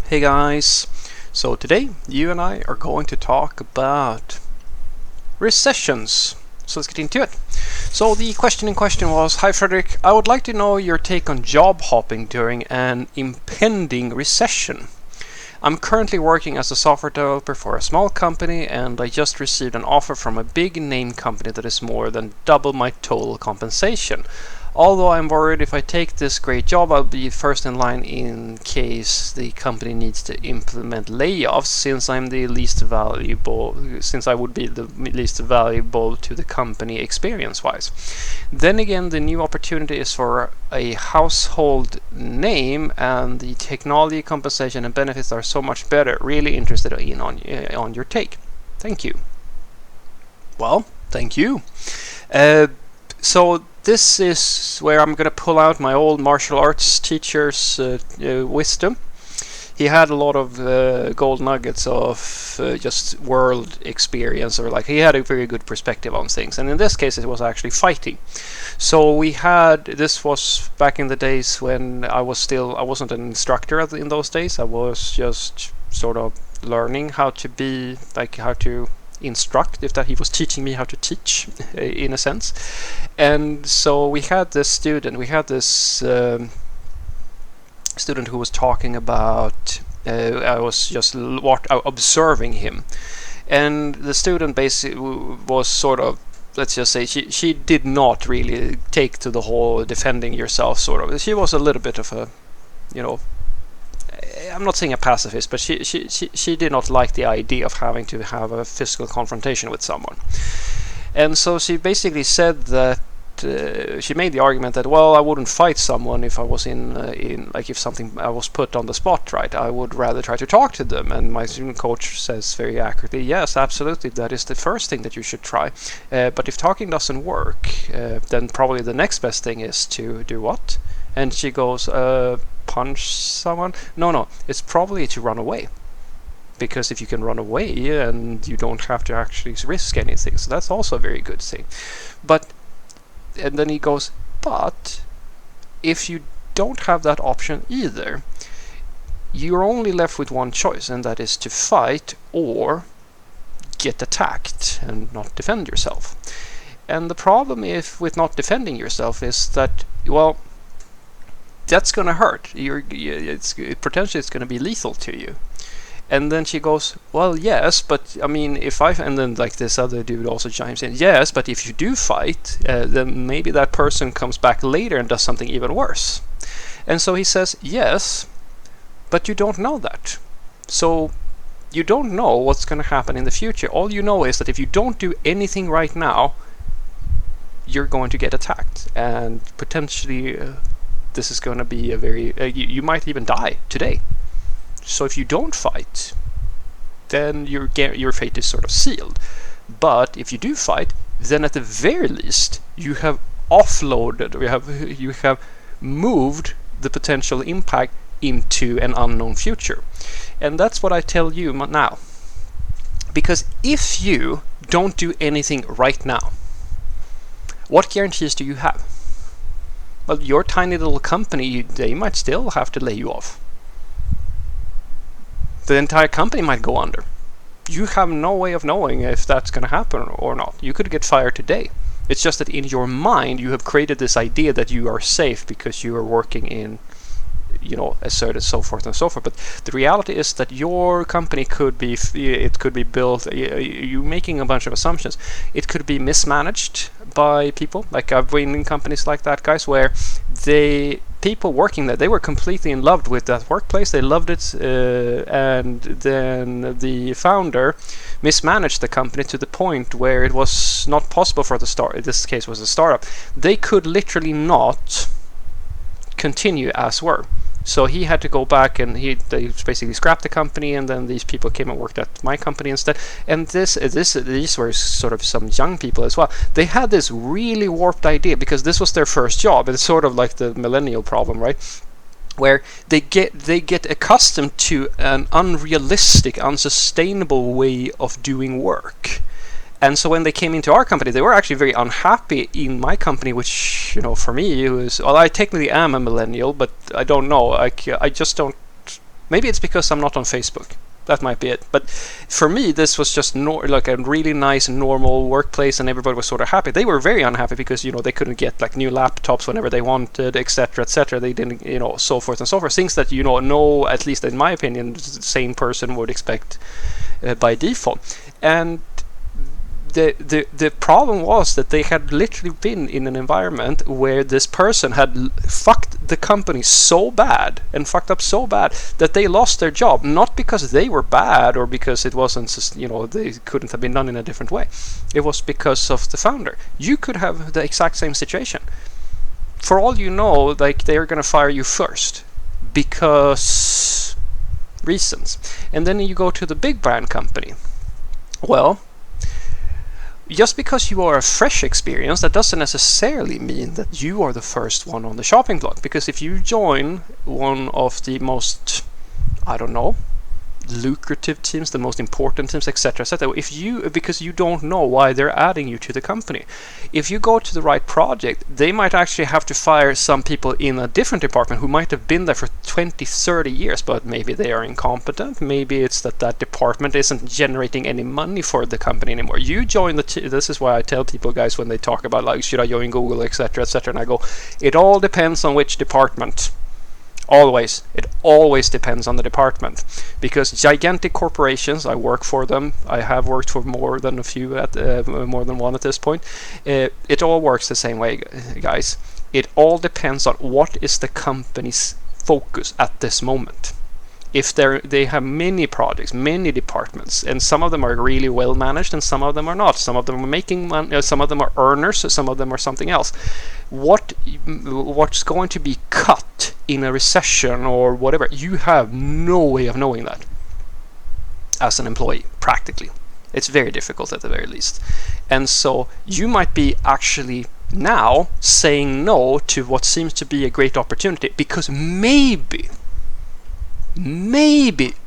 Hey guys, so today you and I are going to talk about recessions. So let's get into it. So the question in question was, hi Frederick, I would like to know your take on job hopping during an impending recession. I'm currently working as a software developer for a small company and I just received an offer from a big name company that is more than double my total compensation. Although I'm worried if I take this great job, I'll be first in line in case the company needs to implement layoffs, since I would be the least valuable to the company experience-wise. Then again, the new opportunity is for a household name, and the technology compensation and benefits are so much better. Really interested on your take. Thank you. Well, thank you. So this is where I'm going to pull out my old martial arts teacher's wisdom. He had a lot of gold nuggets of just world experience, or like he had a very good perspective on things. And in this case, it was actually fighting. So this was back in the days when I wasn't an instructor in those days. I was just sort of learning how to instruct, he was teaching me how to teach in a sense. And so we had this student who was talking about I was just observing him, and the student basically was sort of, let's just say, she did not really take to the whole defending yourself sort of. She was a little bit of a, I'm not saying a pacifist, but she did not like the idea of having to have a physical confrontation with someone. And so she basically said that she made the argument that, well, I wouldn't fight someone if I was if something I was put on the spot, right? I would rather try to talk to them. And my student coach says very accurately, yes, absolutely, that is the first thing that you should try. But if talking doesn't work, then probably the next best thing is to do what? And she goes, punch someone? No, it's probably to run away. Because if you can run away, and you don't have to actually risk anything, so that's also a very good thing. And then he goes, but if you don't have that option either, you're only left with one choice, and that is to fight or get attacked and not defend yourself. And the problem with not defending yourself is that, well, that's going to hurt. Potentially it's going to be lethal to you. And then she goes, well, yes, but I mean, and then like this other dude also chimes in, yes, but if you do fight, then maybe that person comes back later and does something even worse. And so he says, yes, but you don't know that. So you don't know what's going to happen in the future. All you know is that if you don't do anything right now, you're going to get attacked. And potentially this is going to be a very, you might even die today. So if you don't fight, then your fate is sort of sealed. But if you do fight, then at the very least you have offloaded, or you have moved the potential impact into an unknown future. And that's what I tell you now. Because if you don't do anything right now, what guarantees do you have? Well, your tiny little company, they might still have to lay you off. The entire company might go under. You have no way of knowing if that's going to happen or not. You could get fired today. It's just that in your mind you have created this idea that you are safe because you are working in, asserted, so forth and so forth. But the reality is that your company could be built, you're making a bunch of assumptions. It could be mismanaged by people. Like I've been in companies like that, guys, where people working there, they were completely in love with that workplace. They loved it, and then the founder mismanaged the company to the point where it was not possible for in this case was a startup. They could literally not continue as were. So he had to go back, and they basically scrapped the company, and then these people came and worked at my company instead. And these were sort of some young people as well. They had this really warped idea because this was their first job. It's sort of like the millennial problem, right? Where they get accustomed to an unrealistic, unsustainable way of doing work. And so when they came into our company, they were actually very unhappy in my company, which, for me, it was, well, I technically am a millennial, but I don't know. I just don't Maybe it's because I'm not on Facebook. That might be it. But for me, this was just like a really nice, normal workplace, and everybody was sort of happy. They were very unhappy because, you know, they couldn't get like new laptops whenever they wanted, etc., etc. They didn't, you know, so forth and so forth. Things that, you know, at least in my opinion, the same person would expect by default. And the problem was that they had literally been in an environment where this person had fucked the company so bad and fucked up so bad that they lost their job, not because they were bad or because it wasn't, you know, they couldn't have been done in a different way. It was because of the founder. You could have the exact same situation. For all you know, like, they're gonna fire you first because reasons. And then you go to the big brand company. Well, just because you are a fresh experience, that doesn't necessarily mean that you are the first one on the shopping block. Because if you join one of the most, I don't know, lucrative teams, the most important teams, etc., etc., because you don't know why they're adding you to the company, if you go to the right project, they might actually have to fire some people in a different department who might have been there for 20-30 years, but maybe they are incompetent. Maybe it's that department isn't generating any money for the company anymore. You join this is why I tell people, guys, when they talk about, like, should I join Google, etc., etc., and I go, it all depends on which department. Always. It always depends on the department, because gigantic corporations, I work for them, I have worked for more than more than one at this point, it all works the same way, guys. It all depends on what is the company's focus at this moment. If they have many projects, many departments, and some of them are really well managed and some of them are not. Some of them are making money, some of them are earners, some of them are something else. What's going to be cut in a recession or whatever, you have no way of knowing that as an employee, practically. It's very difficult at the very least. And so you might be actually now saying no to what seems to be a great opportunity because maybe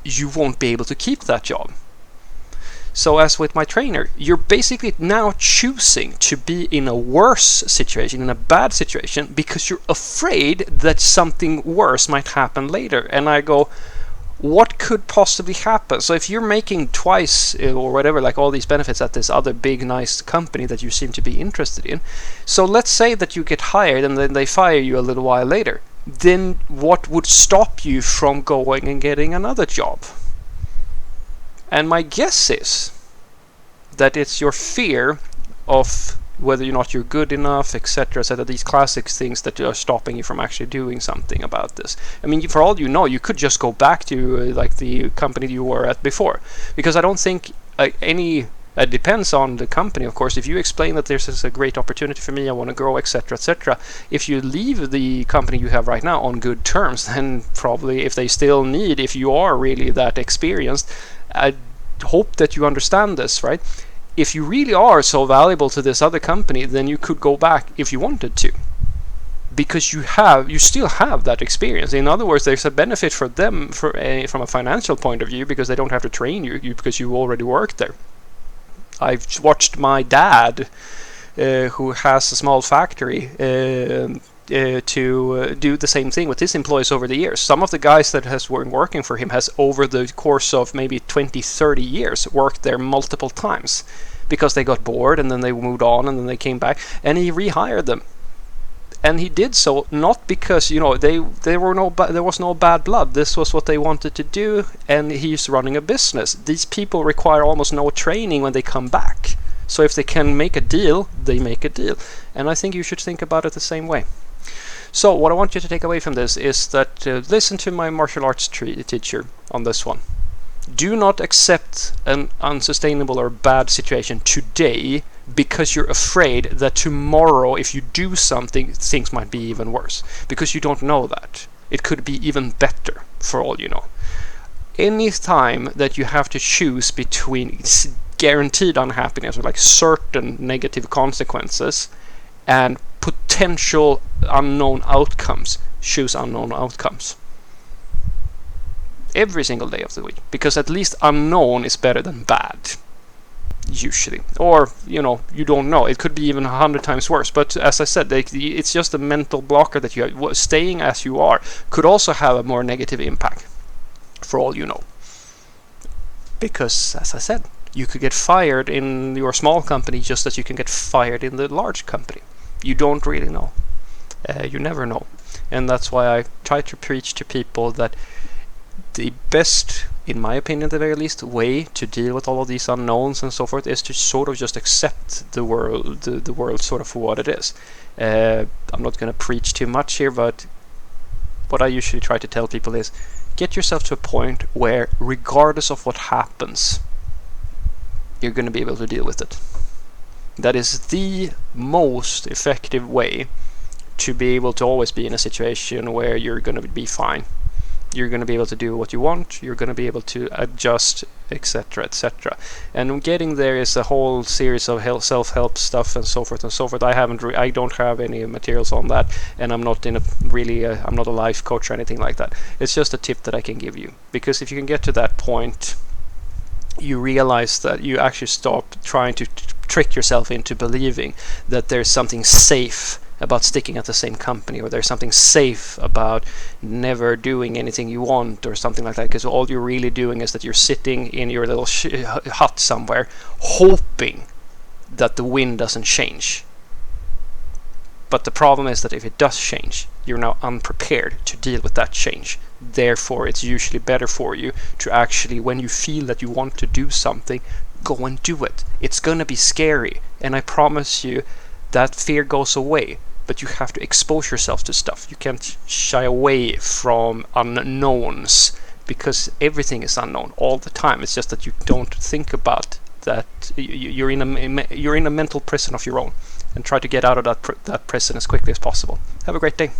you won't be able to keep that job. So as with my trainer, you're basically now choosing to be in a worse situation, in a bad situation, because you're afraid that something worse might happen later. And I go, what could possibly happen? So if you're making twice or whatever, like all these benefits at this other big nice company that you seem to be interested in, so let's say that you get hired and then they fire you a little while later. Then what would stop you from going and getting another job? And my guess is that it's your fear of whether or not you're good enough, etc., etc., these classic things that are stopping you from actually doing something about this. I mean, for all you know, you could just go back to like the company you were at before, because I don't think it depends on the company, of course. If you explain that this is a great opportunity for me, I want to grow, etc., etc., if you leave the company you have right now on good terms, then probably if you are really that experienced, I hope that you understand this, right? If you really are so valuable to this other company, then you could go back if you wanted to, because you still have that experience. In other words, there's a benefit for them from a financial point of view, because they don't have to train you because you already worked there. I've watched my dad, who has a small factory, to do the same thing with his employees over the years. Some of the guys that has been working for him has, over the course of maybe 20-30 years, worked there multiple times because they got bored and then they moved on and then they came back, and he rehired them. And he did so not because, there was no bad blood. This was what they wanted to do, and he's running a business. These people require almost no training when they come back. So if they can make a deal, they make a deal. And I think you should think about it the same way. So what I want you to take away from this is that listen to my martial arts teacher on this one. Do not accept an unsustainable or bad situation today because you're afraid that tomorrow, if you do something, things might be even worse. Because you don't know that. It could be even better, for all you know. Any time that you have to choose between guaranteed unhappiness, or like certain negative consequences, and potential unknown outcomes, choose unknown outcomes. Every single day of the week. Because at least unknown is better than bad. Usually. Or, you don't know. It could be even 100 times worse. But as I said, it's just a mental blocker that you have. Staying as you are could also have a more negative impact. for all you know. Because, as I said, you could get fired in your small company just as you can get fired in the large company. You don't really know. You never know. And that's why I try to preach to people that the best, in my opinion at the very least, way to deal with all of these unknowns and so forth is to sort of just accept the world, the world sort of for what it is. I'm not going to preach too much here, but what I usually try to tell people is get yourself to a point where, regardless of what happens, you're going to be able to deal with it. That is the most effective way to be able to always be in a situation where you're going to be fine. You're going to be able to do what you want, you're going to be able to adjust, etc., etc. And getting there is a whole series of self-help stuff and so forth and so forth. I don't have any materials on that, and I'm not I'm not a life coach or anything like that. It's just a tip that I can give you, because if you can get to that point, you realize that you actually stop trying to trick yourself into believing that there's something safe about sticking at the same company, or there's something safe about never doing anything you want or something like that, because all you're really doing is that you're sitting in your little hut somewhere hoping that the wind doesn't change. But the problem is that if it does change, you're now unprepared to deal with that change. Therefore, it's usually better for you to actually, when you feel that you want to do something, go and do it. It's gonna be scary, and I promise you that fear goes away. But you have to expose yourself to stuff. You can't shy away from unknowns, because everything is unknown all the time. It's just that you don't think about that. You're in a mental prison of your own, and try to get out of that prison as quickly as possible. Have a great day.